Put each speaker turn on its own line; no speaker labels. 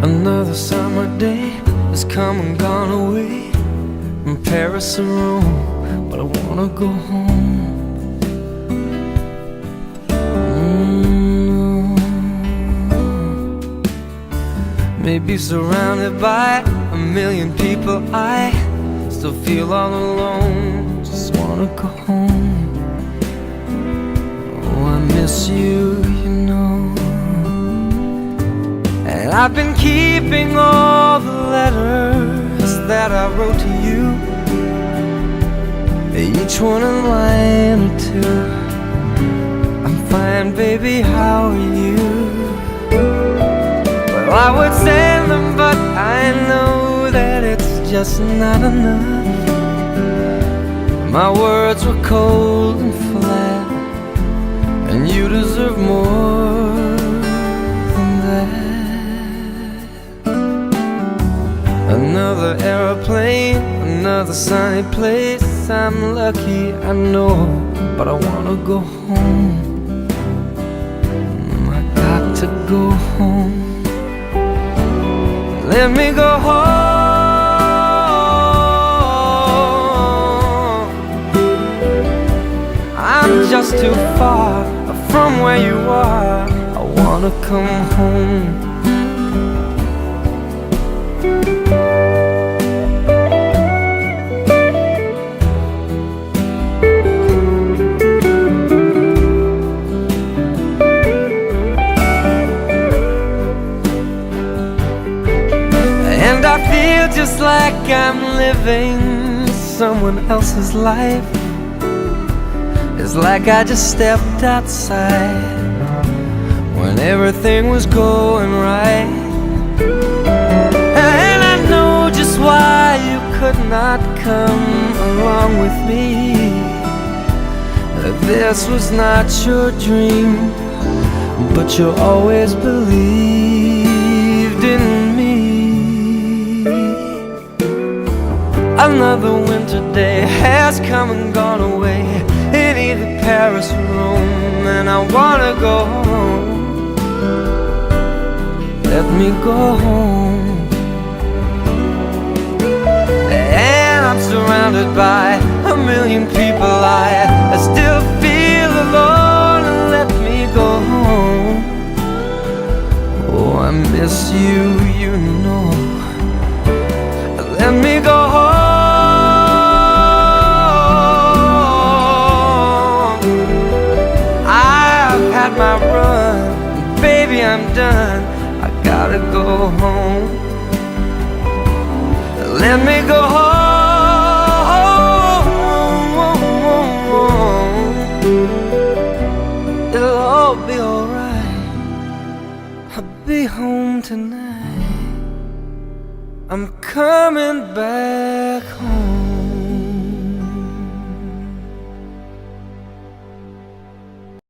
Another summer day has come and gone away from Paris or Rome, but I wanna go home. Maybe surrounded by a million people, I still feel all alone. Just wanna go home. Oh, I miss you, you know. And I've been keeping all the letters that I wrote to you, each one a line or two. I'm fine, baby, how are you? Well, I would send them, but I know that it's just not enough. My words were cold and flat, and you deserve more than that. Another aeroplane, another sunny place. I'm lucky, I know, but I wanna go home. I got to go home. Let me go home. I'm just too far from where you are. I wanna come home. I feel just like I'm living someone else's life. It's like I just stepped outside when everything was going right. And I know just why you could not come along with me. This was not your dream, but you always believed in me. Another winter day has come and gone away in either Paris or Rome, and I wanna go home. Let me go home. And I'm surrounded by a million people. I still feel alone. Let me go home. Oh, I miss you, you know. Let me go home. My run, baby, I'm done. I gotta go home. Let me go home. It'll all be alright. I'll be home tonight. I'm coming back home.